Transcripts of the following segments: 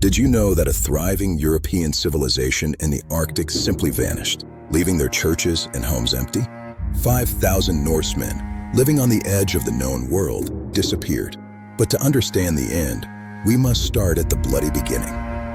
Did you know that a thriving European civilization in the Arctic simply vanished, leaving their churches and homes empty? 5,000 Norsemen, living on the edge of the known world, disappeared. But to understand the end, we must start at the bloody beginning.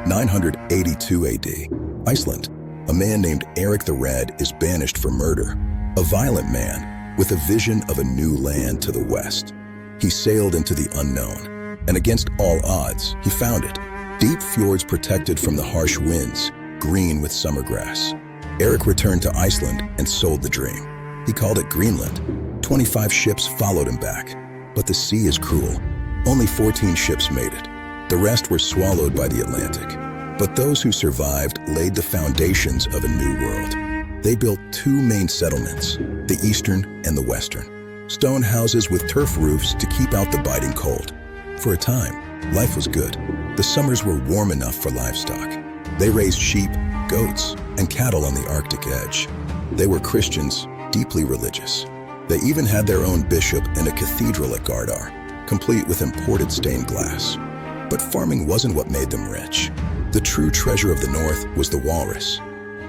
982 AD, Iceland. A man named Eric the Red is banished for murder. A violent man with a vision of a new land to the west. He sailed into the unknown, and against all odds, he found it. Deep fjords protected from the harsh winds, green with summer grass. Eric returned to Iceland and sold the dream. He called it Greenland. 25 ships followed him back. But the sea is cruel. Only 14 ships made it. The rest were swallowed by the Atlantic. But those who survived laid the foundations of a new world. They built two main settlements, the eastern and the western. Stone houses with turf roofs to keep out the biting cold. For a time, life was good. The summers were warm enough for livestock. They raised sheep, goats, and cattle on the Arctic edge. They were Christians, deeply religious. They even had their own bishop and a cathedral at Gardar, complete with imported stained glass. But farming wasn't what made them rich. The true treasure of the North was the walrus.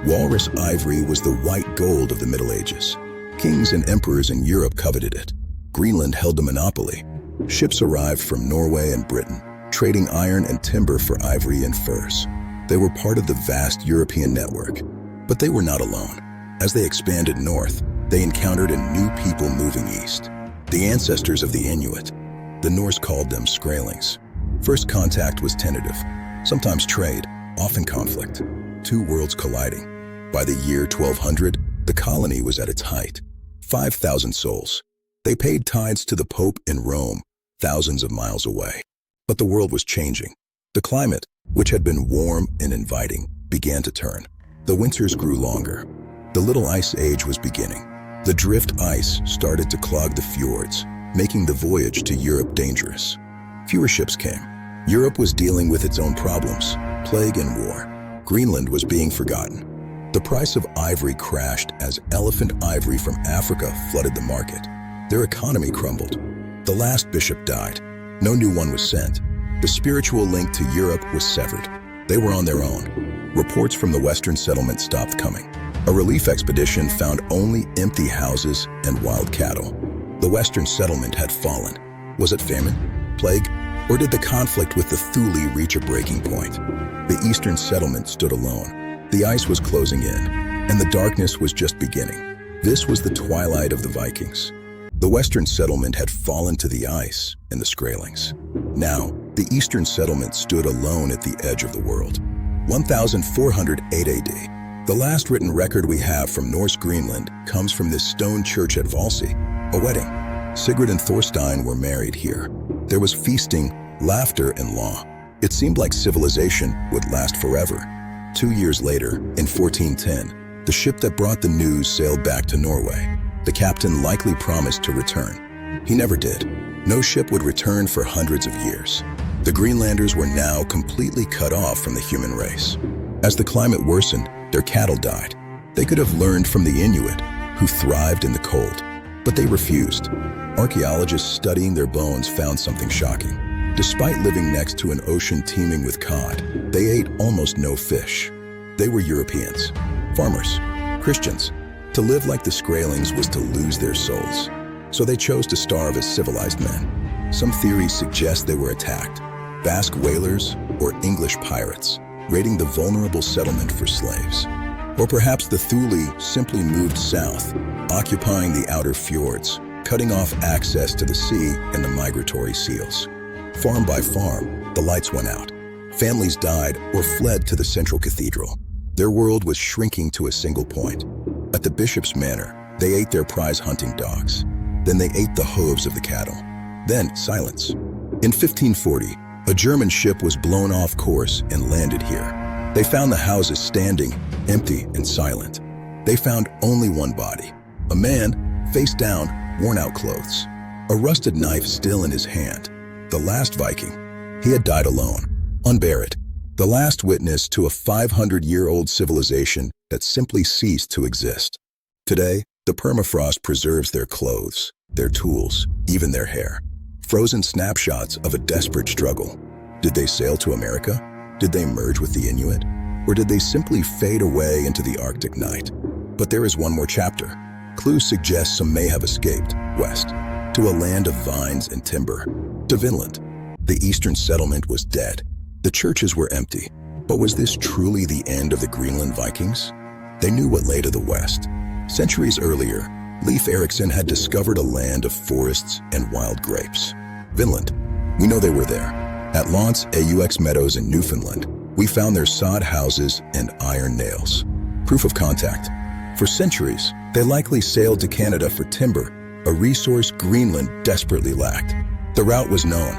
Walrus ivory was the white gold of the Middle Ages. Kings and emperors in Europe coveted it. Greenland held a monopoly. Ships arrived from Norway and Britain, trading iron and timber for ivory and furs. They were part of the vast European network, but they were not alone. As they expanded north, they encountered a new people moving east, the ancestors of the Inuit. The Norse called them Skrælings. First contact was tentative, sometimes trade, often conflict, two worlds colliding. By the year 1200, the colony was at its height, 5,000 souls. They paid tithes to the Pope in Rome, thousands of miles away. But the world was changing. The climate, which had been warm and inviting, began to turn. The winters grew longer. The Little Ice Age was beginning. The drift ice started to clog the fjords, making the voyage to Europe dangerous. Fewer ships came. Europe was dealing with its own problems, plague and war. Greenland was being forgotten. The price of ivory crashed as elephant ivory from Africa flooded the market. Their economy crumbled. The last bishop died. No new one was sent. The spiritual link to Europe was severed. They were on their own. Reports from the Western settlement stopped coming. A relief expedition found only empty houses and wild cattle. The Western settlement had fallen. Was it famine, plague, or did the conflict with the Thule reach a breaking point? The Eastern settlement stood alone. The ice was closing in, and the darkness was just beginning. This was the twilight of the Vikings. The Western settlement had fallen to the ice and the Skrælings. Now, the Eastern settlement stood alone at the edge of the world. 1408 AD. The last written record we have from Norse Greenland comes from this stone church at Valsøy, a wedding. Sigrid and Thorstein were married here. There was feasting, laughter, and law. It seemed like civilization would last forever. 2 years later, in 1410, the ship that brought the news sailed back to Norway. The captain likely promised to return. He never did. No ship would return for hundreds of years. The Greenlanders were now completely cut off from the human race. As the climate worsened, their cattle died. They could have learned from the Inuit, who thrived in the cold, but they refused. Archaeologists studying their bones found something shocking. Despite living next to an ocean teeming with cod, they ate almost no fish. They were Europeans, farmers, Christians. To live like the Skrælings was to lose their souls. So they chose to starve as civilized men. Some theories suggest they were attacked, Basque whalers or English pirates, raiding the vulnerable settlement for slaves. Or perhaps the Thule simply moved south, occupying the outer fjords, cutting off access to the sea and the migratory seals. Farm by farm, the lights went out. Families died or fled to the central cathedral. Their world was shrinking to a single point. At the bishop's manor, they ate their prize hunting dogs. Then they ate the hooves of the cattle. Then silence. In 1540, a German ship was blown off course and landed here. They found the houses standing, empty and silent. They found only one body, a man, face down, worn out clothes, a rusted knife still in his hand. The last Viking. He had died alone, unburied. The last witness to a 500-year-old civilization that simply ceased to exist. Today, the permafrost preserves their clothes, their tools, even their hair. Frozen snapshots of a desperate struggle. Did they sail to America? Did they merge with the Inuit? Or did they simply fade away into the Arctic night? But there is one more chapter. Clues suggest some may have escaped west, to a land of vines and timber, to Vinland. The eastern settlement was dead. The churches were empty. But was this truly the end of the Greenland Vikings? They knew what lay to the west. Centuries earlier, Leif Erikson had discovered a land of forests and wild grapes. Vinland. We know they were there. At Lance Aux Meadows in Newfoundland, we found their sod houses and iron nails. Proof of contact. For centuries, they likely sailed to Canada for timber, a resource Greenland desperately lacked. The route was known.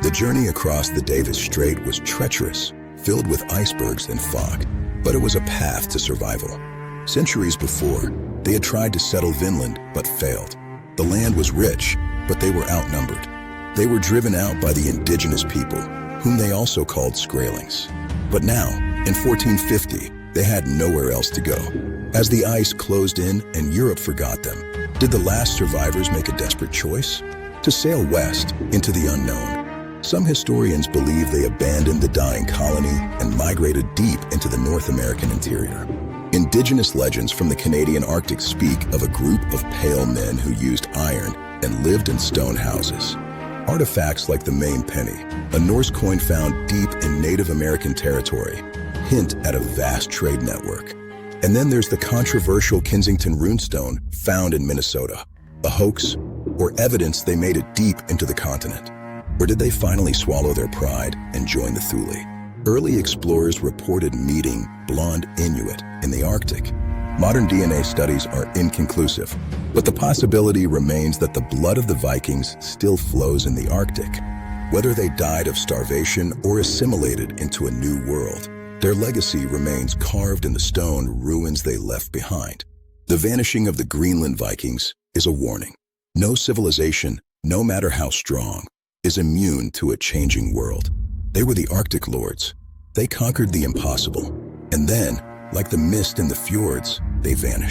The journey across the Davis Strait was treacherous, filled with icebergs and fog, but it was a path to survival. Centuries before, they had tried to settle Vinland, but failed. The land was rich, but they were outnumbered. They were driven out by the indigenous people, whom they also called Skraelings. But now, in 1450, they had nowhere else to go. As the ice closed in and Europe forgot them, did the last survivors make a desperate choice? To sail west into the unknown. Some historians believe they abandoned the dying colony and migrated deep into the North American interior. Indigenous legends from the Canadian Arctic speak of a group of pale men who used iron and lived in stone houses. Artifacts like the Maine penny, a Norse coin found deep in Native American territory, hint at a vast trade network. And then there's the controversial Kensington runestone found in Minnesota. A hoax, or evidence they made it deep into the continent? Or did they finally swallow their pride and join the Thule? Early explorers reported meeting blonde Inuit in the Arctic. Modern DNA studies are inconclusive, but the possibility remains that the blood of the Vikings still flows in the Arctic. Whether they died of starvation or assimilated into a new world, their legacy remains carved in the stone ruins they left behind. The vanishing of the Greenland Vikings is a warning. No civilization, no matter how strong, is immune to a changing world. They were the Arctic lords. They conquered the impossible. And then, like the mist in the fjords, they vanished.